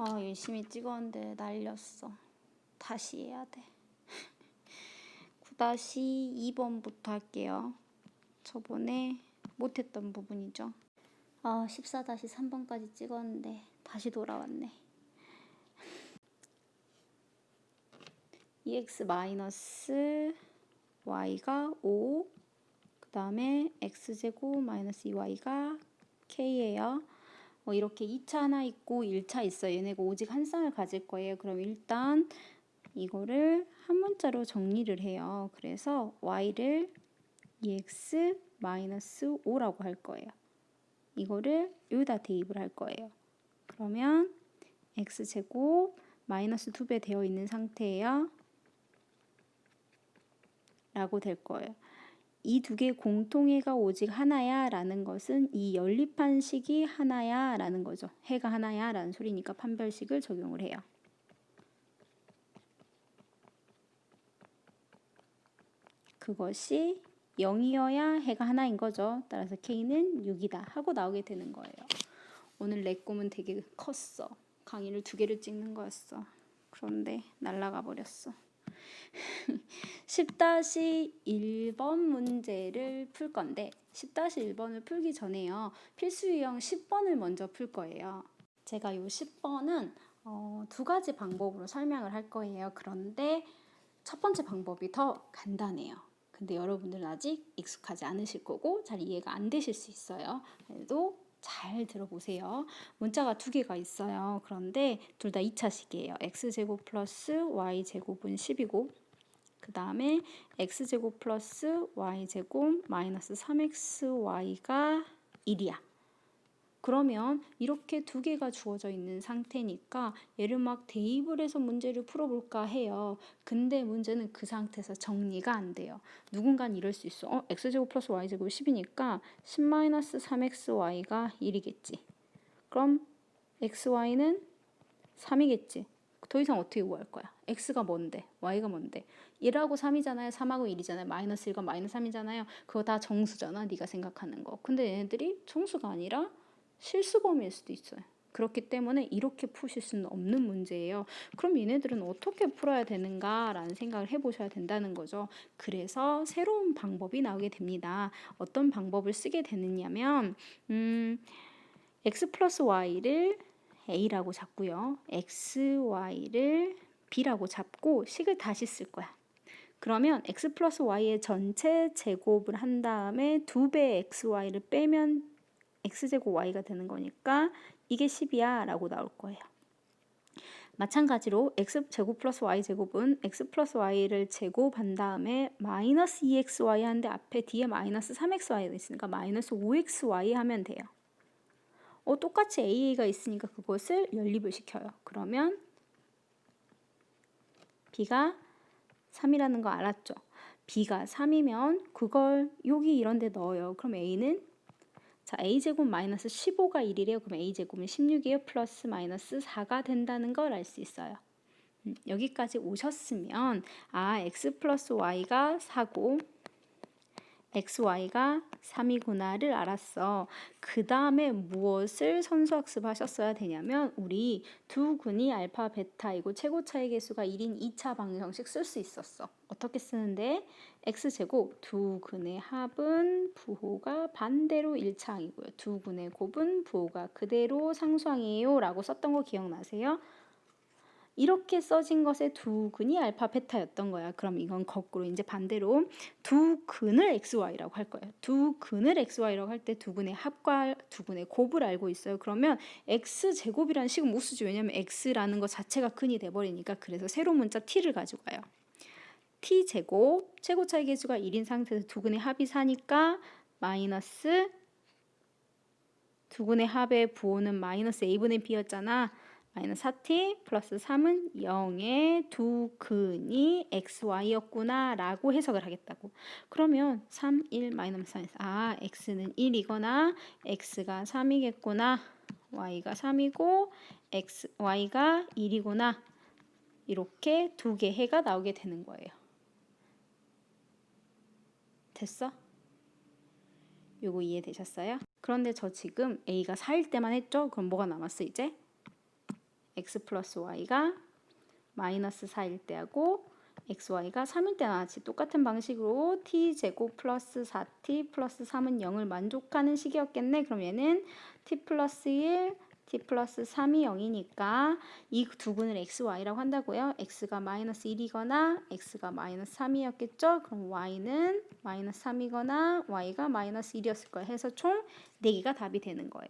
열심히 찍었는데 날렸어. 다시 해야 돼. 9-2번부터 할게요. 저번에 못했던 부분이죠. 14-3번까지 찍었는데 다시 돌아왔네. EX 마이너스 Y가 5, 그 다음에 X제곱 마이너스 2Y가 K예요. 이렇게 2차 하나 있고 1차 있어요. 얘네가 오직 한 쌍을 가질 거예요. 그럼 일단 이거를 한 문자로 정리를 해요. 그래서 Y를 EX 마이너스 5라고 할 거예요. 이거를 여기다 대입을 할 거예요. 그러면 X제곱 마이너스 2배 되어 있는 상태예요. 라고 될 거예요. 이 두 개 공통해가 오직 하나야 라는 것은 이 연립한 식이 하나야 라는 거죠. 해가 하나야 라는 소리니까 판별식을 적용을 해요. 그것이 0이어야 해가 하나인 거죠. 따라서 K는 6이다 하고 나오게 되는 거예요. 오늘 내 꿈은 되게 컸어. 강의를 2개를 찍는 거였어. 그런데 날아가 버렸어. 10-1번 문제를 풀 건데 10-1번을 풀기 전에요. 필수 유형 10번을 먼저 풀 거예요. 제가 이 10번은 2가지 방법으로 설명을 할 거예요. 그런데 첫 번째 방법이 더 간단해요. 근데 여러분들은 아직 익숙하지 않으실 거고 잘 이해가 안 되실 수 있어요. 그래도 잘 들어보세요. 문자가 2개가 있어요. 그런데 둘 다 2차식이에요. x제곱 플러스 y제곱은 10이고 그 다음에 x제곱 플러스 y제곱 마이너스 3xy가 1이야. 그러면 이렇게 2개가 주어져 있는 상태니까 얘를 막 대입을 해서 문제를 풀어볼까 해요. 근데 문제는 그 상태에서 정리가 안 돼요. 누군가는 이럴 수 있어. x제곱 플러스 y제곱이 10이니까 10-3xy가 1이겠지. 그럼 xy는 3이겠지. 더 이상 어떻게 구할 거야? x가 뭔데? y가 뭔데? 1하고 3이잖아요. 3하고 1이잖아요. 마이너스 1과 마이너스 3이잖아요. 그거 다 정수잖아. 네가 생각하는 거. 근데 얘네들이 정수가 아니라 실수 범위일 수도 있어요. 그렇기 때문에 이렇게 푸실 수는 없는 문제예요. 그럼 얘네들은 어떻게 풀어야 되는가라는 생각을 해보셔야 된다는 거죠. 그래서 새로운 방법이 나오게 됩니다. 어떤 방법을 쓰게 되느냐면 x 플러스 y를 a라고 잡고요. xy를 b라고 잡고 식을 다시 쓸 거야. 그러면 x 플러스 y의 전체 제곱을 한 다음에 2배의 xy를 빼면 x제곱 y가 되는 거니까 이게 10이야 라고 나올 거예요. 마찬가지로 x제곱 플러스 y제곱은 x 플러스 y를 제곱한 다음에 마이너스 2xy 하는데 앞에 뒤에 마이너스 3xy가 있으니까 마이너스 5xy 하면 돼요. 똑같이 AA가 있으니까 그것을 연립을 시켜요. 그러면 B가 3이라는 거 알았죠? B가 3이면 그걸 여기 이런 데 넣어요. 그럼 A는 A제곱 마이너스 15가 1이래요. 그럼 A제곱은 16이에요. 플러스 마이너스 4가 된다는 걸 알 수 있어요. 여기까지 오셨으면 X 플러스 Y가 4고 XY가 3이구나를 알았어. 그 다음에 무엇을 선수학습 하셨어야 되냐면 우리 두 근이 알파, 베타이고 최고차의 개수가 1인 2차 방정식 쓸 수 있었어. 어떻게 쓰는데? X제곱 두 근의 합은 부호가 반대로 1차항이고요. 두 근의 곱은 부호가 그대로 상수항이에요. 라고 썼던 거 기억나세요? 이렇게 써진 것의 두 근이 알파 베타였던 거야. 그럼 이건 거꾸로 이제 반대로 두 근을 xy라고 할 거예요. 두 근을 xy라고 할 때 두 근의 합과 두 근의 곱을 알고 있어요. 그러면 x제곱이라는 식은 못 쓰죠. 왜냐면 x라는 것 자체가 근이 돼버리니까. 그래서 새로운 문자 t를 가지고 가요. t제곱 최고차의 개수가 1인 상태에서 두 근의 합이 4니까 마이너스 두 근의 합의 부호는 마이너스 a분의 b였잖아. 마이너스 4t 플러스 3은 0의 두 근이 xy였구나 라고 해석을 하겠다고. 그러면 3, 1, 마이너스 3에서 x는 1이거나 x가 3이겠구나. y가 3이고 y가 1이구나. 이렇게 두 개의 해가 나오게 되는 거예요. 됐어? 요거 이해되셨어요? 그런데 저 지금 a가 4일 때만 했죠? 그럼 뭐가 남았어 이제? x 플러스 y가 마이너스 4일 때 하고 xy가 3일 때 나왔지. 똑같은 방식으로 t제곱 플러스 4t 플러스 3은 0을 만족하는 식이었겠네. 그럼 얘는 t 플러스 1, t 플러스 3이 0이니까 이 두 근을 xy라고 한다고요. x가 마이너스 1이거나 x가 마이너스 3이었겠죠. 그럼 y는 마이너스 3이거나 y가 마이너스 1이었을 거예요. 해서 총 4개가 답이 되는 거예요.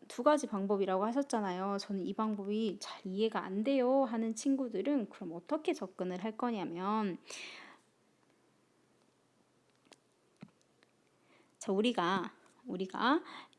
두 가지 방법이라고 하셨잖아요. 저는 이 방법이 잘 이해가 안 돼요 하는 친구들은 그럼 어떻게 접근을 할 거냐면, 자, 우리가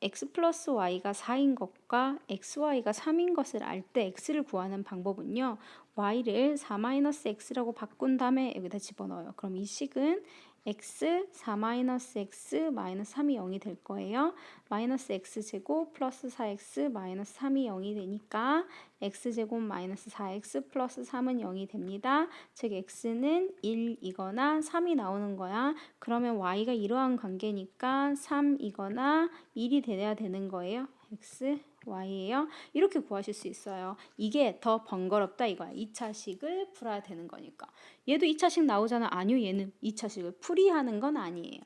x 플러스 y가 4인 것과 xy가 3인 것을 알 때 x를 구하는 방법은요. y를 4-x라고 바꾼 다음에 여기다 집어넣어요. 그럼 이 식은 x 4-x 마이너스 3이 0이 될 거예요. 마이너스 x제곱 플러스 4x 마이너스 3이 0이 되니까 x제곱 마이너스 4x 플러스 3은 0이 됩니다. 즉 x는 1이거나 3이 나오는 거야. 그러면 y가 이러한 관계니까 3이거나 1이 돼야 되는 거예요. x, y예요. 이렇게 구하실 수 있어요. 이게 더 번거롭다 이거야. 2차식을 풀어야 되는 거니까. 얘도 2차식 나오잖아. 아니요, 얘는 2차식을 풀이하는 건 아니에요.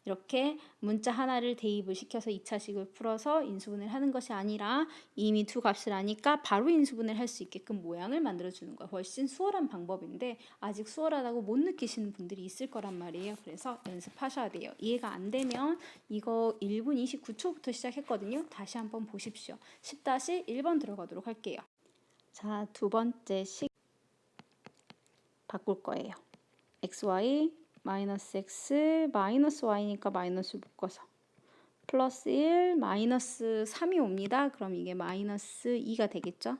이렇게 문자 하나를 대입을 시켜서 2차식을 풀어서 인수분해를 하는 것이 아니라 이미 두 값을 아니까 바로 인수분해를 할 수 있게끔 모양을 만들어주는 거예요. 훨씬 수월한 방법인데 아직 수월하다고 못 느끼시는 분들이 있을 거란 말이에요. 그래서 연습하셔야 돼요. 이해가 안 되면 이거 1분 29초부터 시작했거든요. 다시 한번 보십시오. 10-1번 들어가도록 할게요. 자, 두 번째 식 바꿀 거예요. xy 마이너스 x 마이너스 y니까 마이너스 묶어서 플러스 1 마이너스 3이 옵니다. 그럼 이게 마이너스 2가 되겠죠?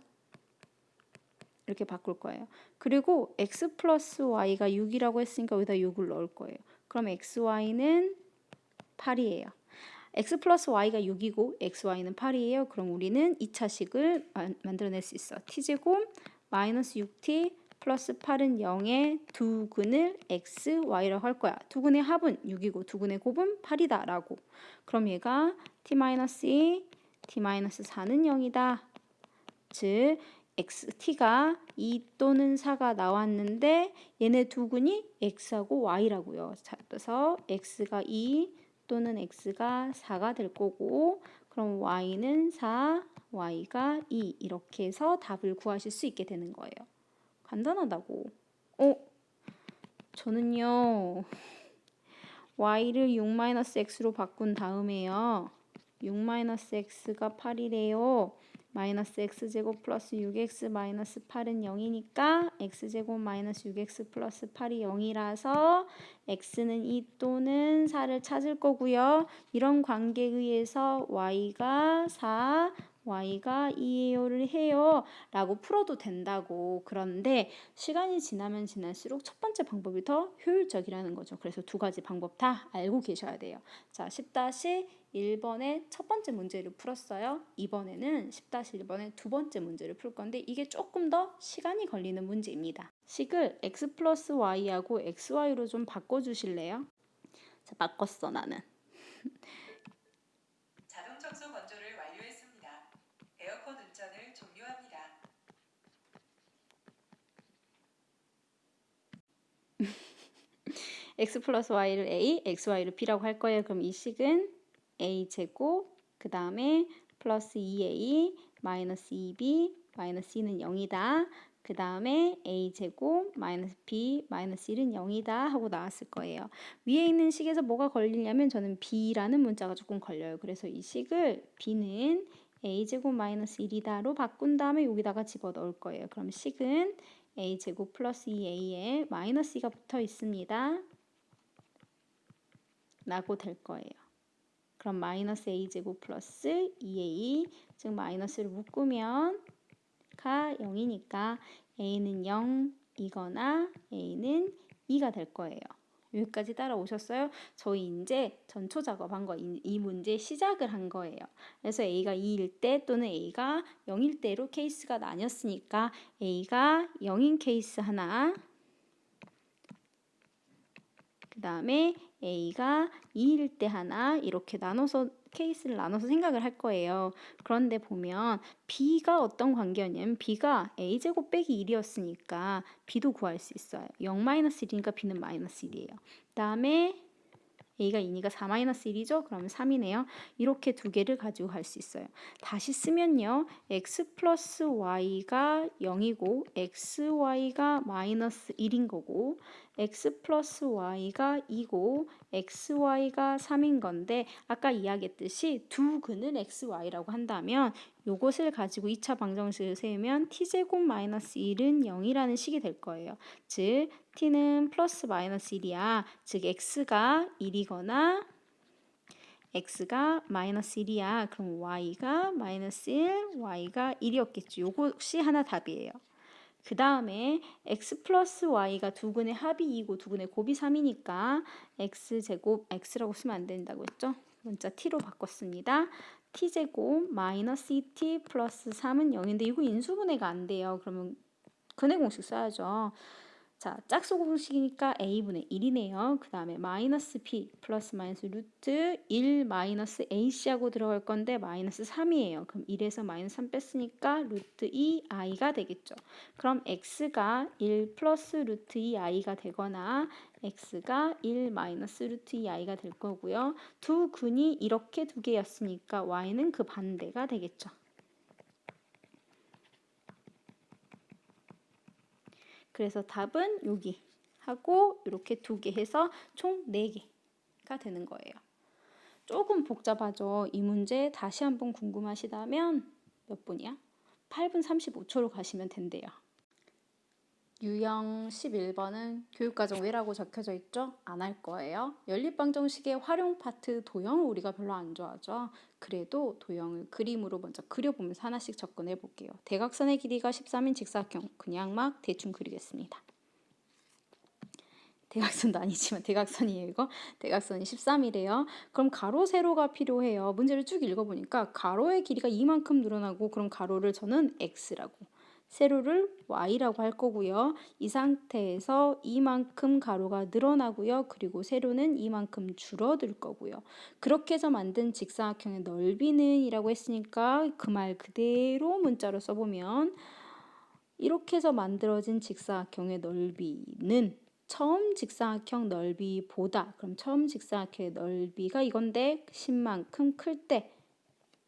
이렇게 바꿀 거예요. 그리고 x 플러스 y가 6이라고 했으니까 여기다 6을 넣을 거예요. 그럼 xy는 8이에요. x 플러스 y가 6이고 xy는 8이에요. 그럼 우리는 2차식을 만들어낼 수 있어. t제곱 마이너스 6t 플러스 8은 0에 두 근을 x, y라고 할 거야. 두 근의 합은 6이고 두 근의 곱은 8이다 라고. 그럼 얘가 t-2, t-4는 0이다. 즉 t가 2 또는 4가 나왔는데 얘네 두 근이 x하고 y라고요. 자, 그래서 x가 2 또는 x가 4가 될 거고, 그럼 y는 4, y가 2 이렇게 해서 답을 구하실 수 있게 되는 거예요. 간단하다고. 저는요 y를 6-x로 바꾼 다음에요 6-x가 8이래요. 마이너스 x제곱 플러스 6x 마이너스 8은 0이니까 x제곱 마이너스 6x 플러스 8이 0이라서 x는 2 또는 4를 찾을 거고요. 이런 관계에 의해서 y가 4, y가 2예요를 해요 라고 풀어도 된다고. 그런데 시간이 지나면 지날수록 첫 번째 방법이 더 효율적이라는 거죠. 그래서 두 가지 방법 다 알고 계셔야 돼요. 자, 10-1번의 첫 번째 문제를 풀었어요. 이번에는 10-1번의 두 번째 문제를 풀 건데 이게 조금 더 시간이 걸리는 문제입니다. 식을 x 플러스 y하고 xy로 좀 바꿔주실래요? 자, 바꿨어 나는. 자동 청소 건조를 완료했습니다. 에어컨 운전을 종료합니다. x 플러스 y를 a, xy를 b라고 할 거예요. 그럼 이 식은 a제곱 그 다음에 플러스 2a 마이너스 2b 마이너스 c는 0이다. 그 다음에 a제곱 마이너스 b 마이너스 1은 0이다 하고 나왔을 거예요. 위에 있는 식에서 뭐가 걸리냐면 저는 b라는 문자가 조금 걸려요. 그래서 이 식을 b는 a제곱 마이너스 1이다로 바꾼 다음에 여기다가 집어넣을 거예요. 그럼 식은 a제곱 플러스 2a에 마이너스 2가 붙어 있습니다. 라고 될 거예요. 그럼 마이너스 a제곱 플러스 2a, 즉 마이너스를 묶으면 가 0이니까 a는 0이거나 a는 2가 될 거예요. 여기까지 따라오셨어요? 저희 이제 전초 작업한 거, 이 문제 시작을 한 거예요. 그래서 a가 2일 때 또는 a가 0일 때로 케이스가 나뉘었으니까 a가 0인 케이스 하나, 그 다음에 a가 2일 때 하나 이렇게 나눠서 케이스를 나눠서 생각을 할 거예요. 그런데 보면 b가 어떤 관계였냐면 b가 a제곱 빼기 1이었으니까 b도 구할 수 있어요. 0-1이니까 b는 -1이에요. 그 다음에 a가 2니까 4-1이죠? 그러면 3이네요. 이렇게 두 개를 가지고 갈 수 있어요. 다시 쓰면요. x 플러스 y가 0이고 xy가 -1인 거고 x 플러스 y가 2고 xy가 3인 건데 아까 이야기했듯이 두 근을 xy라고 한다면 요것을 가지고 2차 방정식을 세우면 t제곱 마이너스 1은 0이라는 식이 될 거예요. 즉 t는 플러스 마이너스 1이야. 즉 x가 1이거나 x가 마이너스 1이야. 그럼 y가 마이너스 1, y가 1이었겠죠. 요것이 하나 답이에요. 그 다음에 x 플러스 y가 두 근의 합이 2고 두 근의 곱이 3이니까 x제곱, x라고 쓰면 안 된다고 했죠? 문자 t로 바꿨습니다. t제곱 마이너스 2t 플러스 3은 0인데 이거 인수분해가 안 돼요. 그러면 근해 공식 써야죠. 자, 짝수 공식이니까 a분의 1이네요. 그 다음에 마이너스 p 플러스 마이너스 루트 1 마이너스 ac하고 들어갈 건데 마이너스 3이에요. 그럼 1에서 마이너스 3 뺐으니까 루트 2i가 되겠죠. 그럼 x가 1 플러스 루트 2i가 되거나 x가 1 마이너스 루트 2i가 될 거고요. 두 근이 이렇게 두 개였으니까 y는 그 반대가 되겠죠. 그래서 답은 여기 하고 이렇게 두 개 해서 총 4개가 되는 거예요. 조금 복잡하죠. 이 문제 다시 한번 궁금하시다면 몇 분이야? 8분 35초로 가시면 된대요. 유형 11번은 교육과정 왜라고 적혀져 있죠? 안 할 거예요. 연립방정식의 활용 파트 도형을 우리가 별로 안 좋아하죠. 그래도 도형을 그림으로 먼저 그려보면서 하나씩 접근해 볼게요. 대각선의 길이가 13인 직사각형 그냥 막 대충 그리겠습니다. 대각선도 아니지만 대각선이에요 이거. 대각선이 13이래요. 그럼 가로 세로가 필요해요. 문제를 쭉 읽어보니까 가로의 길이가 이만큼 늘어나고 그럼 가로를 저는 x라고 세로를 y라고 할 거고요. 이 상태에서 이만큼 가로가 늘어나고요. 그리고 세로는 이만큼 줄어들 거고요. 그렇게 해서 만든 직사각형의 넓이는 이라고 했으니까 그 말 그대로 문자로 써보면 이렇게 해서 만들어진 직사각형의 넓이는 처음 직사각형 넓이보다 그럼 처음 직사각형의 넓이가 이건데 10만큼 클 때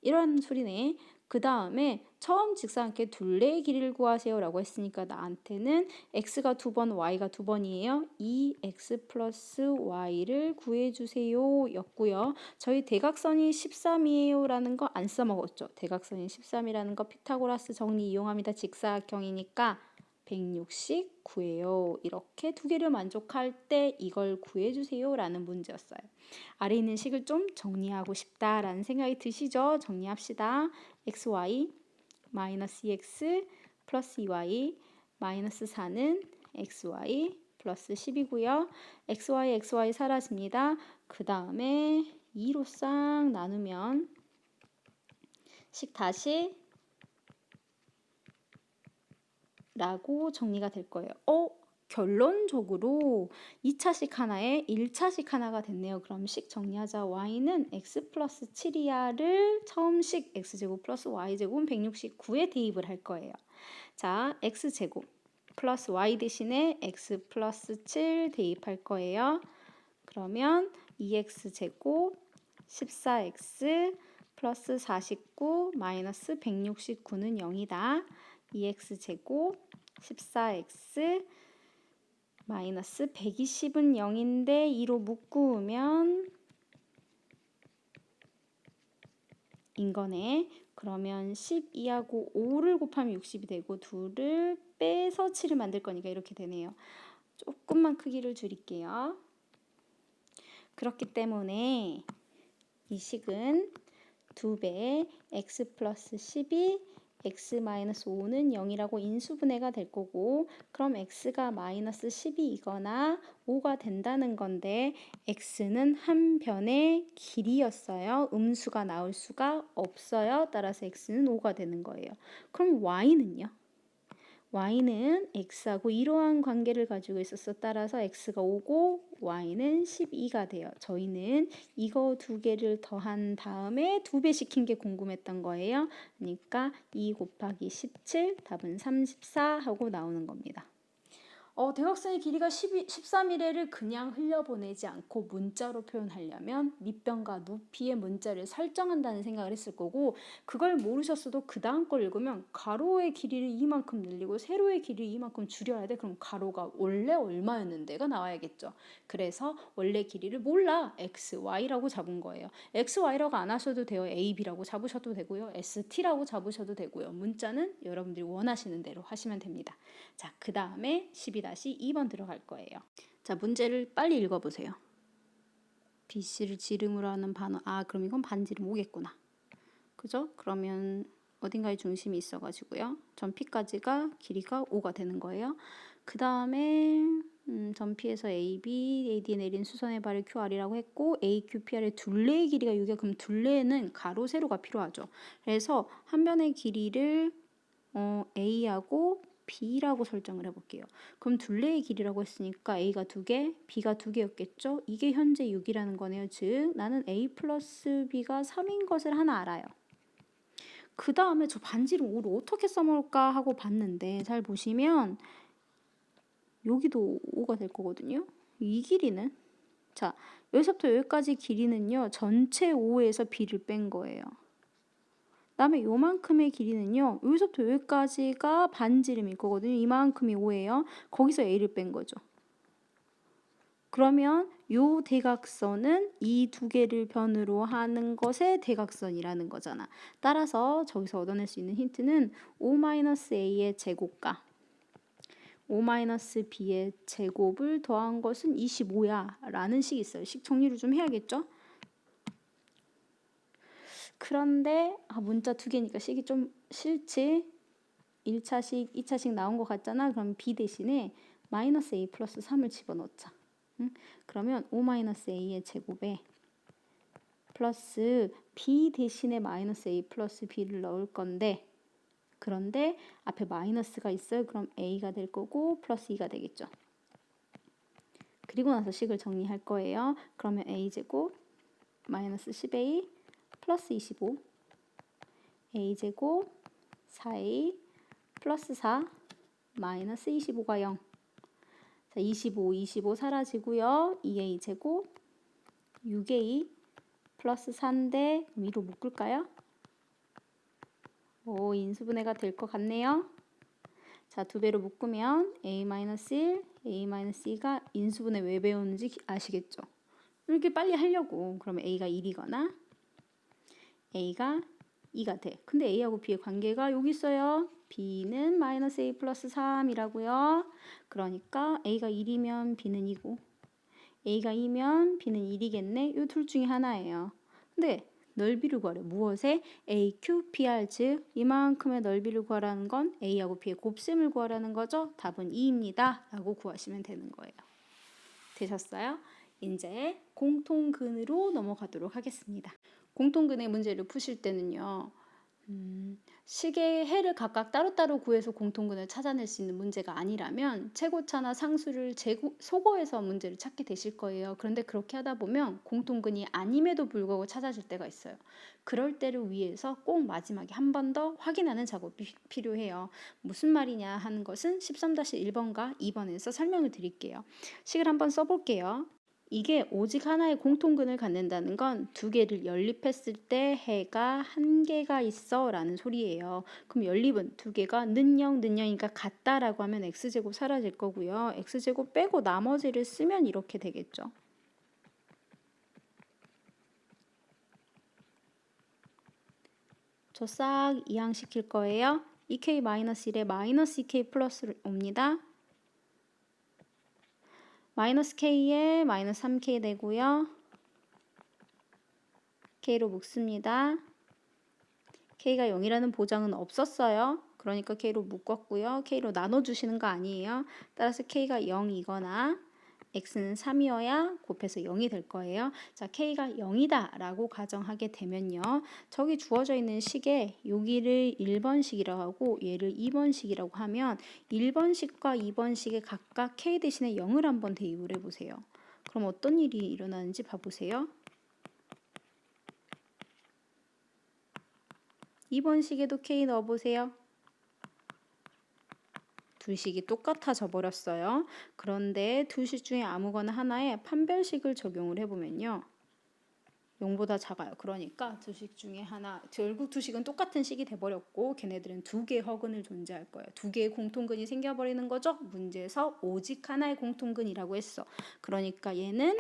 이런 소리네. 그 다음에 처음 직사각형의 둘레의 길이를 구하세요 라고 했으니까 나한테는 x가 2번 y가 2번이에요. 2x 플러스 y를 구해주세요 였고요. 저희 대각선이 13이에요 라는 거 안 써먹었죠. 대각선이 13이라는 거 피타고라스 정리 이용합니다. 직사각형이니까 160 구해요. 이렇게 두 개를 만족할 때 이걸 구해주세요 라는 문제였어요. 아래 있는 식을 좀 정리하고 싶다라는 생각이 드시죠? 정리합시다. xy 마이너스 2x 플러스 2y 마이너스 4는 xy 플러스 10이고요. xy 사라집니다. 그 다음에 2로 싹 나누면 식 다시 라고 정리가 될 거예요. 결론적으로 2차식 하나에 1차식 하나가 됐네요. 그럼 식 정리하자. y는 x 플러스 7이야를 처음 식 x제곱 플러스 y제곱은 169에 대입을 할 거예요. 자, x제곱 플러스 y 대신에 x 플러스 7 대입할 거예요. 그러면 2x제곱 14x 플러스 49 마이너스 169는 0이다. 2x제곱 14x 마이너스 120은 0인데 2로 묶으면 인거네. 그러면 12하고 5를 곱하면 60이 되고 2를 빼서 7을 만들 거니까 이렇게 되네요. 조금만 크기를 줄일게요. 그렇기 때문에 이 식은 2배 x 플러스 12 x 마이너스 5는 0이라고 인수분해가 될 거고 그럼 x가 마이너스 12이거나 5가 된다는 건데 x는 한 변의 길이였어요. 음수가 나올 수가 없어요. 따라서 x는 5가 되는 거예요. 그럼 y는요? y는 x하고 이러한 관계를 가지고 있었어. 따라서 x가 5고 y는 12가 돼요. 저희는 이거 두 개를 더한 다음에 2배 시킨 게 궁금했던 거예요. 그러니까 2 곱하기 17, 답은 34 하고 나오는 겁니다. 대각선의 길이가 13이래를 그냥 흘려보내지 않고 문자로 표현하려면 밑변과 높이의 문자를 설정한다는 생각을 했을 거고, 그걸 모르셨어도 그 다음 걸 읽으면 가로의 길이를 이만큼 늘리고 세로의 길이를 이만큼 줄여야 돼. 그럼 가로가 원래 얼마였는데가 나와야겠죠. 그래서 원래 길이를 몰라 x, y라고 잡은 거예요. x, y라고 안 하셔도 돼요. a, b라고 잡으셔도 되고요. s, t라고 잡으셔도 되고요. 문자는 여러분들이 원하시는 대로 하시면 됩니다. 자, 그 다음에 12-2번 들어갈 거예요. 자, 문제를 빨리 읽어보세요. BC를 지름으로 하는 반원. 그럼 이건 반지름 5겠구나. 그죠? 그러면 어딘가에 중심이 있어가지고요. 점 P까지가 길이가 5가 되는 거예요. 그 다음에 점 P에서 AB, AD에 내린 수선의 발을 QR이라고 했고, AQ, PR의 둘레의 길이가 6이야. 그럼 둘레는 가로, 세로가 필요하죠. 그래서 한 변의 길이를 A하고 B라고 설정을 해볼게요. 그럼 둘레의 길이라고 했으니까 A가 2개, B가 2개였겠죠? 이게 현재 6이라는 거네요. 즉 나는 A 플러스 B가 3인 것을 하나 알아요. 그 다음에 저 반지름 5를 어떻게 써먹을까 하고 봤는데, 잘 보시면 여기도 5가 될 거거든요. 이 길이는, 자, 여기서부터 여기까지 길이는요, 전체 5에서 B를 뺀 거예요. 그다음에 요만큼의 길이는요, 여기서부터 여기까지가 반지름일 거거든요. 이만큼이 5예요. 거기서 A를 뺀 거죠. 그러면 요 대각선은 이 두 개를 변으로 하는 것의 대각선이라는 거잖아. 따라서 저기서 얻어낼 수 있는 힌트는 5-a의 제곱과 5-b의 제곱을 더한 것은 25야 라는 식이 있어요. 식 정리를 좀 해야겠죠? 그런데 문자 2개니까 식이 좀 싫지. 1차식, 2차식 나온 것 같잖아. 그럼 b 대신에 -a 플러스 3을 집어넣자. 그러면 5-a의 제곱에 플러스 b 대신에 -a 플러스 b를 넣을 건데, 그런데 앞에 마이너스가 있어요. 그럼 a가 될 거고 플러스 2가 되겠죠. 그리고 나서 식을 정리할 거예요. 그러면 a제곱 마이너스 10a 플러스 25 a제곱 4a 플러스 4 마이너스 25가 0. 자, 25 사라지고요. 2a 제곱 6a 플러스 4인데 위로 묶을까요? 인수분해가 될 것 같네요. 자, 2배로 묶으면 a-1, a-2가 인수분해 왜 배우는지 아시겠죠? 이렇게 빨리 하려고. 그러면 a가 1이거나 a가 2가 돼. 근데 a하고 b의 관계가 여기 있어요. b는 -a 플러스 3이라고요. 그러니까 a가 1이면 b는 2고 a가 2면 b는 1이겠네. 이 둘 중에 하나예요. 근데 넓이를 구하래. 무엇에? AQ, PR, 즉 이만큼의 넓이를 구하라는 건 A하고 B의 곱셈을 구하라는 거죠. 답은 2입니다. 라고 구하시면 되는 거예요. 되셨어요? 이제 공통근으로 넘어가도록 하겠습니다. 공통근의 문제를 푸실 때는요. 식의 해를 각각 따로따로 구해서 공통근을 찾아낼 수 있는 문제가 아니라면 최고차나 상수를 소거해서 문제를 찾게 되실 거예요. 그런데 그렇게 하다 보면 공통근이 아님에도 불구하고 찾아질 때가 있어요. 그럴 때를 위해서 꼭 마지막에 한 번 더 확인하는 작업이 필요해요. 무슨 말이냐 하는 것은 13-1번과 2번에서 설명을 드릴게요. 식을 한번 써볼게요. 이게 오직 하나의 공통근을 갖는다는 건 두 개를 연립했을 때 해가 한 개가 있어 라는 소리예요. 그럼 연립은 두 개가 는0, 는 0이니까 같다라고 하면 x제곱 사라질 거고요. x제곱 빼고 나머지를 쓰면 이렇게 되겠죠. 저 싹 이항시킬 거예요. 2k-1에 마이너스 2k 플러스를 옵니다. 마이너스 k에 마이너스 3k 되고요. k로 묶습니다. k가 0이라는 보장은 없었어요. 그러니까 k로 묶었고요. k로 나눠주시는 거 아니에요. 따라서 k가 0이거나 x는 3이어야 곱해서 0이 될 거예요. 자, k가 0이다 라고 가정하게 되면요. 저기 주어져 있는 식에 여기를 1번식이라고 하고 얘를 2번식이라고 하면 1번식과 2번식에 각각 k 대신에 0을 한번 대입을 해보세요. 그럼 어떤 일이 일어나는지 봐보세요. 2번식에도 k 넣어보세요. 두 식이 똑같아져 버렸어요. 그런데 두 식 중에 아무거나 하나에 판별식을 적용을 해보면요. 0보다 작아요. 그러니까 두 식 중에 하나, 결국 두 식은 똑같은 식이 돼버렸고 걔네들은 두 개의 허근을 존재할 거예요. 두 개의 공통근이 생겨버리는 거죠. 문제에서 오직 하나의 공통근이라고 했어. 그러니까 얘는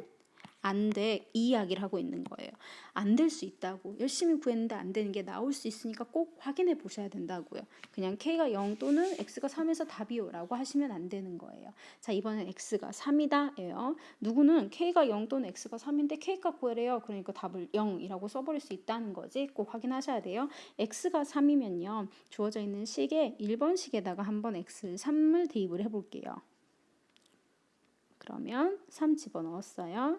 안 돼. 이 이야기를 하고 있는 거예요. 안 될 수 있다고. 열심히 구했는데 안 되는 게 나올 수 있으니까 꼭 확인해 보셔야 된다고요. 그냥 k가 0 또는 x가 3에서 답이요 라고 하시면 안 되는 거예요. 자, 이번엔 x가 3이다 예요. 누구는 k가 0 또는 x가 3인데 k값 구하래요. 그러니까 답을 0이라고 써버릴 수 있다는 거지. 꼭 확인하셔야 돼요. x가 3이면요. 주어져 있는 식에 1번식에다가 한번 x 3을 대입을 해볼게요. 그러면 3 집어넣었어요.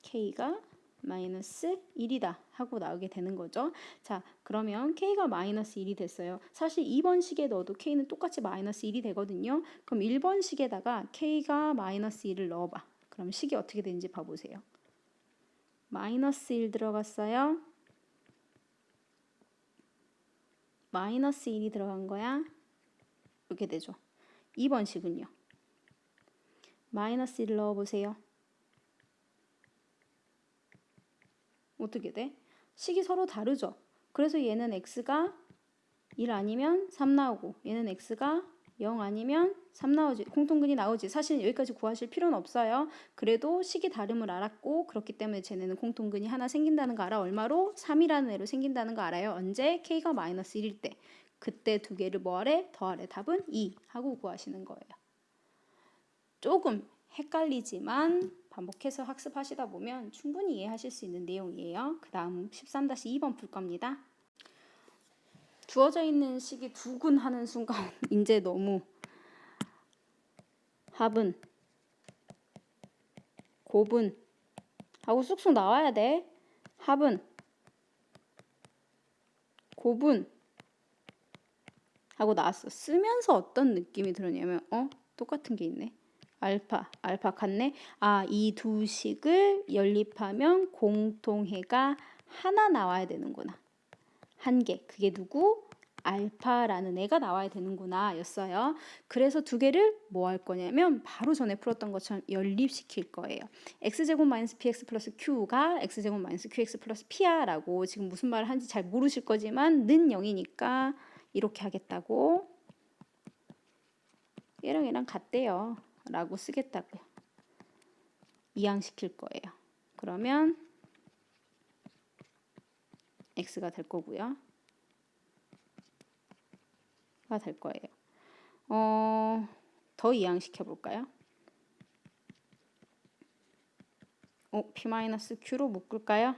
k가 마이너스 1이다 하고 나오게 되는 거죠. 자, 그러면 k가 마이너스 1이 됐어요. 사실 2번식에 넣어도 k는 똑같이 마이너스 1이 되거든요. 그럼 1번식에다가 k가 마이너스 1을 넣어봐. 그럼 식이 어떻게 되는지 봐보세요. 마이너스 1 들어갔어요. 마이너스 1이 들어간 거야. 이렇게 되죠. 2번식은요. 마이너스 1을 넣어보세요. 어떻게 돼? 식이 서로 다르죠. 그래서 얘는 x가 1 아니면 3 나오고 얘는 x가 0 아니면 3 나오지. 공통근이 나오지. 사실 여기까지 구하실 필요는 없어요. 그래도 식이 다름을 알았고 그렇기 때문에 쟤네는 공통근이 하나 생긴다는 거 알아. 얼마로? 3이라는 애로 생긴다는 거 알아요. 언제? k가 마이너스 1일 때. 그때 두 개를 뭐하래? 더하래. 답은 2 하고 구하시는 거예요. 조금 헷갈리지만 반복해서 학습하시다 보면 충분히 이해하실 수 있는 내용이에요. 그 다음 13-2번 풀 겁니다. 주어져 있는 식이 두근하는 순간 이제 너무 합은, 곱은 하고 쑥쑥 나와야 돼. 합은, 곱은 하고 나왔어. 쓰면서 어떤 느낌이 들었냐면 똑같은 게 있네. 알파 같네. 아, 이 두 식을 연립하면 공통해가 하나 나와야 되는구나. 한 개. 그게 누구? 알파라는 애가 나와야 되는구나 였어요. 그래서 두 개를 뭐 할 거냐면 바로 전에 풀었던 것처럼 연립시킬 거예요. x제곱 마이너스 px 플러스 q가 x제곱 마이너스 qx 플러스 p야 라고 지금 무슨 말을 하는지 잘 모르실 거지만 는 0이니까 이렇게 하겠다고 얘랑 같대요 라고 쓰겠다고요. 이항시킬 거예요. 그러면 x가 될 거고요. 가 될 거예요. 더 이항시켜 볼까요? p-q로 묶을까요?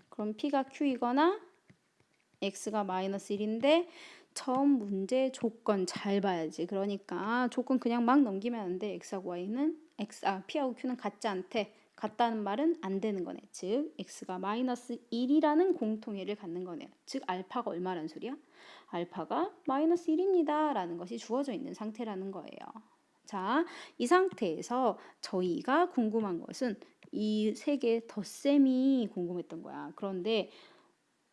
그럼 p가 q이거나 x가 마이너스 1인데 처음 문제 조건 잘 봐야지. 그러니까 조건 그냥 막 넘기면 안 돼. x하고 y는 p하고 q는 같지 않대. 같다는 말은 안 되는 거네. 즉 x가 마이너스 1이라는 공통해를 갖는 거네요. 즉 알파가 얼마란 소리야? 알파가 마이너스 1입니다. 라는 것이 주어져 있는 상태라는 거예요. 자, 이 상태에서 저희가 궁금한 것은 이 세 개의 덧셈이 궁금했던 거야. 그런데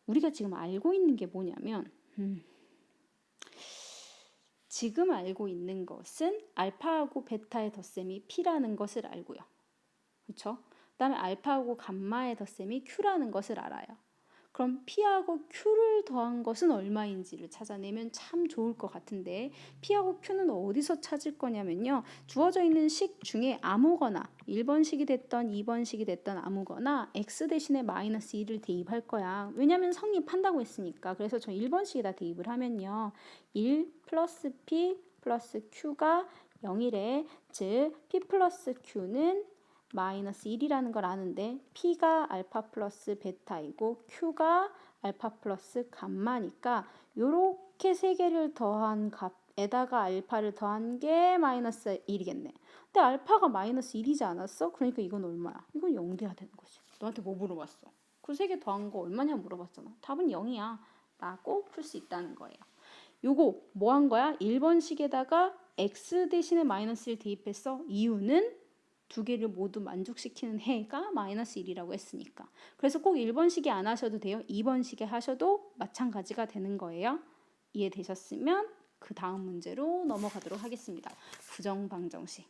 우리가 지금 알고 있는 게 뭐냐면 지금 알고 있는 것은 알파하고 베타의 덧셈이 p라는 것을 알고요. 그렇죠? 그다음에 알파하고 감마의 덧셈이 q라는 것을 알아요. 그럼 p하고 q를 더한 것은 얼마인지를 찾아내면 참 좋을 것 같은데 p하고 q는 어디서 찾을 거냐면요. 주어져 있는 식 중에 아무거나 1번식이 됐던 2번식이 됐던 아무거나 x 대신에 마이너스 1을 대입할 거야. 왜냐면 성립한다고 했으니까. 그래서 저 1번식에다 대입을 하면요. 1 플러스 p 플러스 q가 0이래. 즉 p 플러스 q는 마이너스 1이라는 걸 아는데 P가 알파 플러스 베타이고 Q가 알파 플러스 감마니까 요렇게 세 개를 더한 값에다가 알파를 더한 게 마이너스 1이겠네. 근데 알파가 마이너스 1이지 않았어? 그러니까 이건 얼마야? 이건 0 돼야 되는 거지. 너한테 뭐 물어봤어? 그 세 개 더한 거 얼마냐 물어봤잖아. 답은 0이야. 라고 풀 수 있다는 거예요. 요거 뭐 한 거야? 1번식에다가 x 대신에 마이너스 1 대입했어. 이유는 두 개를 모두 만족시키는 해가 마이너스 1이라고 했으니까. 그래서 꼭 1번식에 안 하셔도 돼요. 2번식에 하셔도 마찬가지가 되는 거예요. 이해되셨으면 그 다음 문제로 넘어가도록 하겠습니다. 부정방정식.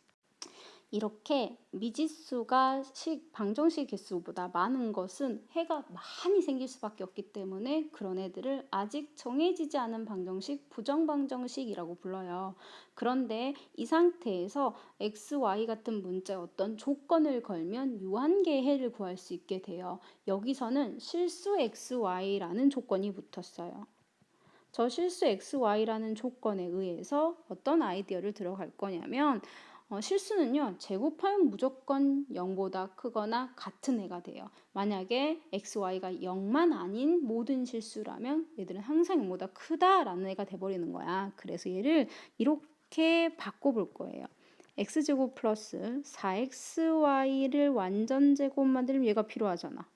이렇게 미지수가 방정식 개수보다 많은 것은 해가 많이 생길 수밖에 없기 때문에 그런 애들을 아직 정해지지 않은 방정식, 부정방정식이라고 불러요. 그런데 이 상태에서 x, y 같은 문자에 어떤 조건을 걸면 유한계의 해를 구할 수 있게 돼요. 여기서는 실수 x, y라는 조건이 붙었어요. 저 실수 x, y라는 조건에 의해서 어떤 아이디어를 들어갈 거냐면 실수는요, 제곱하면 무조건 0보다 크거나 같은 애가 돼요. 만약에 x, y가 0만 아닌 모든 실수라면 얘들은 항상 0보다 크다라는 애가 돼버리는 거야. 그래서 얘를 이렇게 바꿔볼 거예요. x제곱 플러스 4xy를 완전 제곱 만들면 얘가 필요하잖아.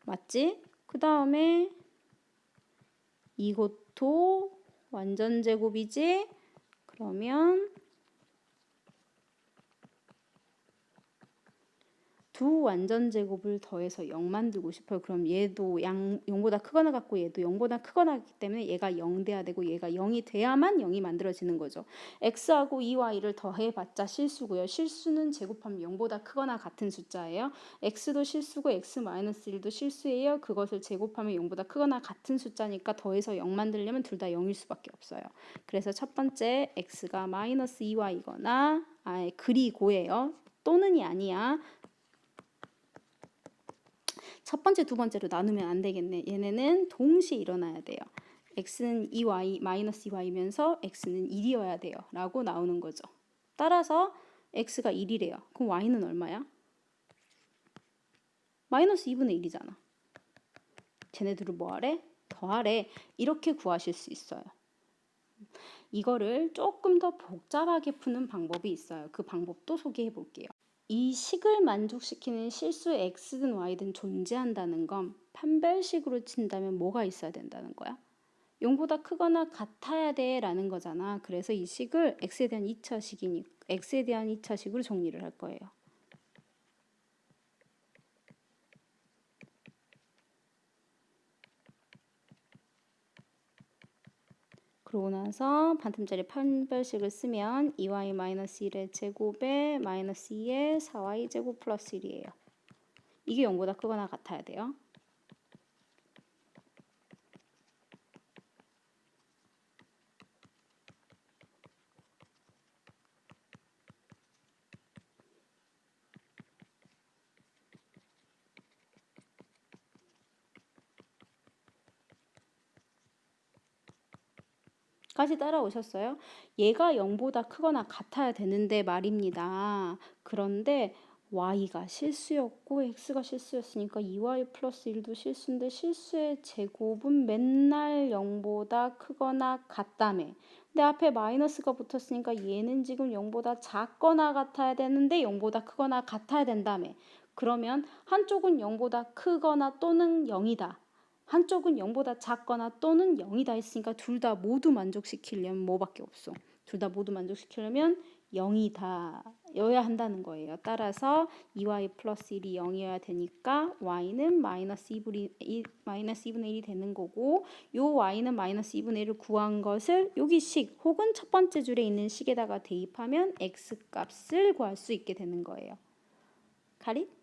맞지? 그 다음에 이것도 완전 제곱이지? 그러면 두 완전 제곱을 더해서 0 만들고 싶어요. 그럼 얘도 0보다 크거나 같고 얘도 0보다 크거나 하기 때문에 얘가 0 돼야 되고 얘가 0이 돼야만 0이 만들어지는 거죠. x하고 2y를 더해봤자 실수고요. 실수는 제곱하면 0보다 크거나 같은 숫자예요. x도 실수고 x-1도 실수예요. 그것을 제곱하면 0보다 크거나 같은 숫자니까 더해서 0 만들려면 둘 다 0일 수밖에 없어요. 그래서 첫 번째 x가 마이너스 2y거나 그리고예요. 또는이 아니야. 첫 번째, 두 번째로 나누면 안 되겠네. 얘네는 동시에 일어나야 돼요. x는 2y, 마이너스 2y면서 x는 1이어야 돼요. 라고 나오는 거죠. 따라서 x가 1이래요. 그럼 y는 얼마야? 마이너스 2분의 1이잖아. 쟤네들을 뭐 하래? 더하래. 이렇게 구하실 수 있어요. 이거를 조금 더 복잡하게 푸는 방법이 있어요. 그 방법도 소개해 볼게요. 이 식을 만족시키는 실수 x든 y든 존재한다는 건 판별식으로 친다면 뭐가 있어야 된다는 거야? 0보다 크거나 같아야 돼 라는 거잖아. 그래서 이 식을 x에 대한 2차식으로 정리를 할 거예요. 그러고 나서 반틈짜리 판별식을 쓰면 2y-1의 제곱에 마이너스 2의 4y 제곱 플러스 1이에요. 이게 0보다 크거나 같아야 돼요. 까지 따라오셨어요? 얘가 0보다 크거나 같아야 되는데 말입니다. 그런데 y가 실수였고 x가 실수였으니까 2y 플러스 1도 실수인데 실수의 제곱은 맨날 0보다 크거나 같다며. 근데 앞에 마이너스가 붙었으니까 얘는 지금 0보다 작거나 같아야 되는데 0보다 크거나 같아야 된다며. 그러면 한쪽은 0보다 크거나 또는 0이다. 한쪽은 0보다 작거나 또는 0이다 했으니까 둘 다 모두 만족시키려면 뭐밖에 없어. 둘 다 모두 만족시키려면 0이다 여야 한다는 거예요. 따라서 2y 플러스 1이 0이어야 되니까 y는 마이너스 2분의 1이 되는 거고 요 y는 마이너스 2분의 1을 구한 것을 여기 식 혹은 첫 번째 줄에 있는 식에다가 대입하면 x 값을 구할 수 있게 되는 거예요. 가릿?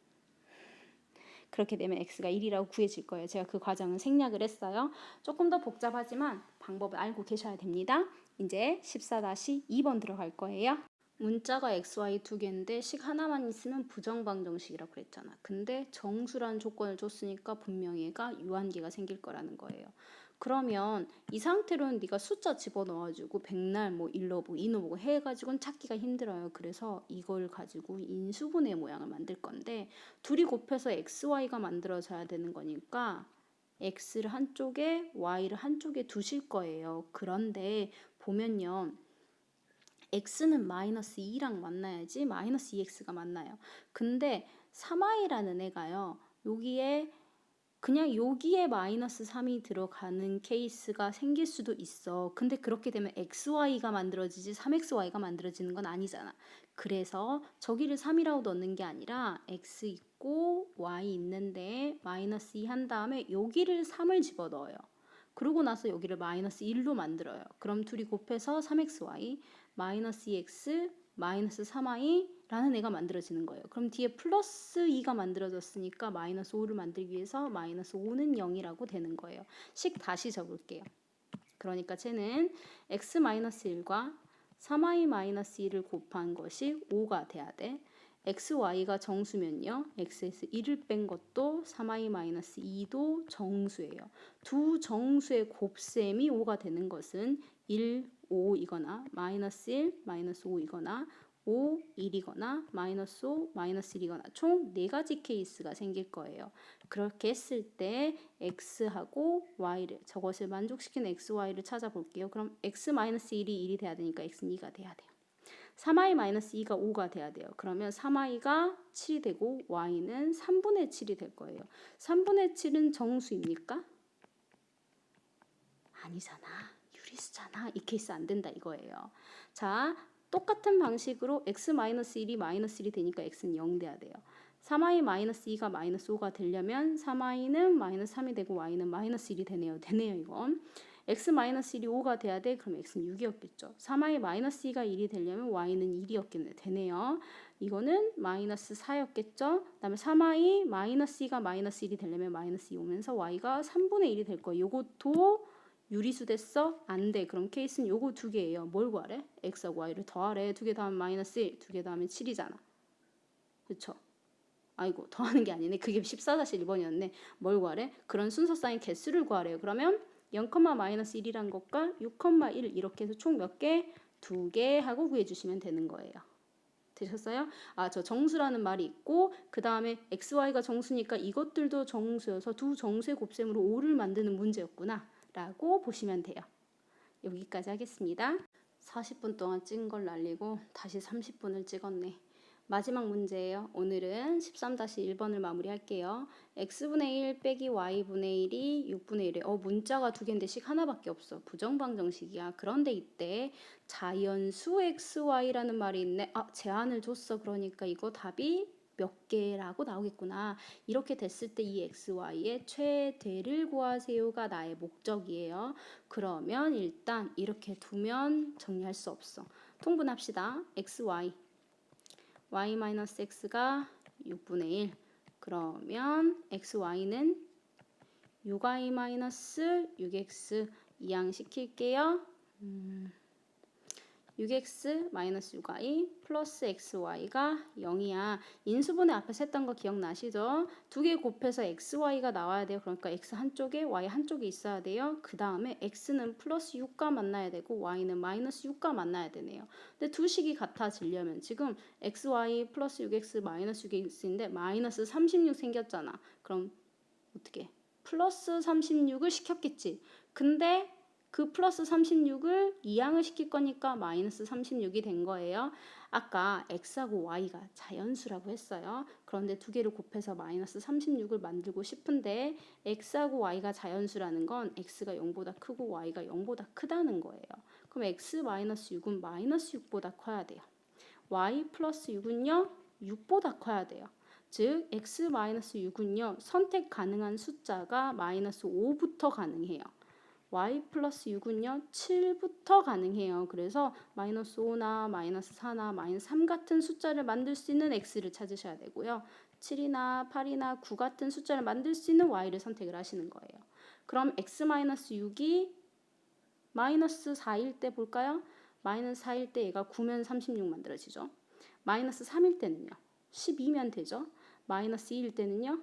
그렇게 되면 x가 1이라고 구해질 거예요. 제가 그 과정은 생략을 했어요. 조금 더 복잡하지만 방법을 알고 계셔야 됩니다. 이제 14-2번 들어갈 거예요. 문자가 x, y 두 개인데 식 하나만 있으면 부정방정식이라고 그랬잖아. 근데 정수라는 조건을 줬으니까 분명히 얘가 유한계가 생길 거라는 거예요. 그러면 이 상태로는 네가 숫자 집어넣어가지고 백날 뭐 일러보고 이노보고 해가지고는 찾기가 힘들어요. 그래서 이걸 가지고 인수분해 모양을 만들 건데 둘이 곱해서 xy가 만들어져야 되는 거니까 x를 한쪽에 y를 한쪽에 두실 거예요. 그런데 보면요. x는 마이너스 2랑 만나야지 마이너스 2x가 만나요. 근데 3i라는 애가요. 여기에 마이너스 3이 들어가는 케이스가 생길 수도 있어. 근데 그렇게 되면 xy가 만들어지지 3xy가 만들어지는 건 아니잖아. 그래서 저기를 3이라고 넣는 게 아니라 x 있고 y 있는데 마이너스 2 한 다음에 여기를 3을 집어넣어요. 그러고 나서 여기를 마이너스 1로 만들어요. 그럼 둘이 곱해서 3xy 마이너스 2x 마이너스 3i 라는 애가 만들어지는 거예요. 그럼 뒤에 플러스 2가 만들어졌으니까 마이너스 5를 만들기 위해서 마이너스 5는 0이라고 되는 거예요. 식 다시 적을게요. 그러니까 쟤는 x 마이너스 1과 3i 마이너스 2를 곱한 것이 5가 돼야 돼. xy가 정수면요. x에서 1을 뺀 것도 3i 마이너스 2도 정수예요. 두 정수의 곱셈이 5가 되는 것은 1, 5이거나 마이너스 1, 마이너스 5이거나 5, 1이거나 마이너스 5, 마이너스 1이거나 총 4가지 케이스가 생길 거예요. 그렇게 했을 때 x하고 y를 저것을 만족시키는 x, y를 찾아볼게요. 그럼 x 마이너스 1이 1이 돼야 되니까 x는 2가 돼야 돼요. 3i 마이너스 2가 5가 돼야 돼요. 그러면 3i가 7이 되고 y는 3분의 7이 될 거예요. 3분의 7은 정수입니까? 아니잖아. 유리수잖아. 이 케이스 안 된다 이거예요. 자, 똑같은 방식으로 x-1이 마이너스 1이 되니까 x는 0 돼야 돼요. 3i 마이너스 2가 마이너스 5가 되려면 3i는 마이너스 3이 되고 y는 마이너스 1이 되네요. 이건. x 마이너스 1이 5가 돼야 돼. 그럼 x는 6이었겠죠. 3i 마이너스 2가 1이 되려면 y는 1이었겠네. 되네요. 이거는 마이너스 4였겠죠. 그다음에 3i 마이너스 2가 마이너스 1이 되려면 마이너스 2 오면서 y가 3분의 1이 될 거예요. 이것도 유리수 됐어? 안 돼. 그럼 케이스는 요거 두 개예요. 뭘 구하래? x하고 y를 더하래. 두 개 더하면 마이너스 1, 두 개 더하면 7이잖아. 그쵸? 아이고 더하는 게 아니네. 그게 14-1번이었네. 뭘 구하래? 그런 순서상의 개수를 구하래요. 그러면 0, 마이너스 1이란 것과 6, 1 이렇게 해서 총 몇 개? 2개 하고 구해주시면 되는 거예요. 되셨어요? 아, 저 정수라는 말이 있고 그 다음에 xy가 정수니까 이것들도 정수여서 두 정수의 곱셈으로 5를 만드는 문제였구나 라고 보시면 돼요. 여기까지 하겠습니다. 40분 동안 찍은 걸 날리고 다시 30분을 찍었네. 마지막 문제예요. 오늘은 13-1번을 마무리할게요. x분의 1 빼기 y분의 1이 6분의 1에 문자가 두 개인데 식 하나밖에 없어. 부정방정식이야. 그런데 이때 자연수 xy라는 말이 있네. 아, 제한을 줬어. 그러니까 이거 답이 몇 개라고 나오겠구나. 이렇게 됐을 때 이 xy의 최대를 구하세요가 나의 목적이에요. 그러면 일단 이렇게 두면 정리할 수 없어. 통분합시다. xy y-x가 6분의 1 그러면 xy는 6y-6x 이항시킬게요. 6x-6y 플러스 xy가 0이야. 인수분해 앞에서 했던 거 기억나시죠? 두 개 곱해서 xy가 나와야 돼요. 그러니까 x 한쪽에 y 한쪽에 있어야 돼요. 그 다음에 x는 플러스 6과 만나야 되고 y는 마이너스 6과 만나야 되네요. 근데 두 식이 같아지려면 지금 xy 플러스 6x 마이너스 6x인데 마이너스 36 생겼잖아. 그럼 어떻게? 플러스 36을 시켰겠지. 근데 그 플러스 36을 이항을 시킬 거니까 마이너스 36이 된 거예요. 아까 x하고 y가 자연수라고 했어요. 그런데 두 개를 곱해서 마이너스 36을 만들고 싶은데 x하고 y가 자연수라는 건 x가 0보다 크고 y가 0보다 크다는 거예요. 그럼 x 마이너스 6은 마이너스 6보다 커야 돼요. y 플러스 6은요 6보다 커야 돼요. 즉 x-6은요 선택 가능한 숫자가 마이너스 5부터 가능해요. y 플러스 6은요 7부터 가능해요. 그래서 마이너스 5나 마이너스 4나 마이너스 3 같은 숫자를 만들 수 있는 x를 찾으셔야 되고요. 7이나 8이나 9 같은 숫자를 만들 수 있는 y를 선택을 하시는 거예요. 그럼 x-6이 마이너스 4일 때 볼까요? 마이너스 4일 때 얘가 9면 36 만들어지죠. 마이너스 3일 때는요. 12면 되죠. 마이너스 2일 때는요.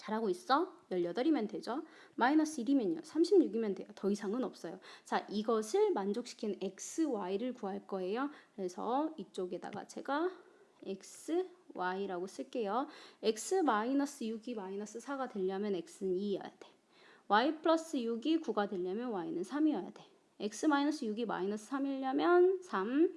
잘하고 있어? 18이면 되죠. 마이너스 1이면요. 36이면 돼요. 더 이상은 없어요. 자, 이것을 만족시키는 x, y를 구할 거예요. 그래서 이쪽에다가 제가 x, y라고 쓸게요. x 마이너스 6이 마이너스 4가 되려면 x는 2여야 돼. y 플러스 6이 9가 되려면 y는 3이어야 돼. x 마이너스 6이 마이너스 3이려면 3,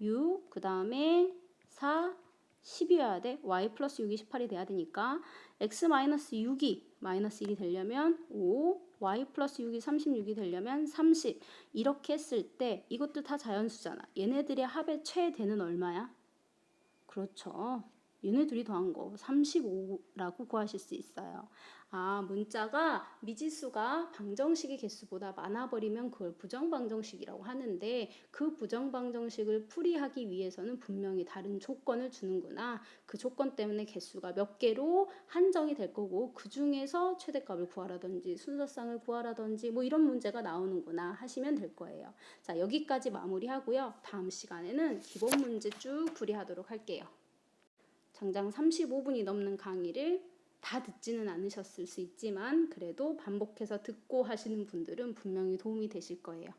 6, 그 다음에 4, 10이어야 돼. y 플러스 6이 18이 돼야 되니까 x 마이너스 6이 마이너스 1이 되려면 5, y 플러스 6이 36이 되려면 30. 이렇게 했을 때 이것도 다 자연수잖아. 얘네들의 합의 최대는 얼마야? 그렇죠. 얘네 둘이 더한 거 35라고 구하실 수 있어요. 아, 문자가 미지수가 방정식의 개수보다 많아버리면 그걸 부정방정식이라고 하는데 그 부정방정식을 풀이하기 위해서는 분명히 다른 조건을 주는구나. 그 조건 때문에 개수가 몇 개로 한정이 될 거고 그 중에서 최대값을 구하라든지 순서쌍을 구하라든지 뭐 이런 문제가 나오는구나 하시면 될 거예요. 자, 여기까지 마무리하고요. 다음 시간에는 기본 문제 쭉 풀이하도록 할게요. 장장 35분이 넘는 강의를 다 듣지는 않으셨을 수 있지만 그래도 반복해서 듣고 하시는 분들은 분명히 도움이 되실 거예요.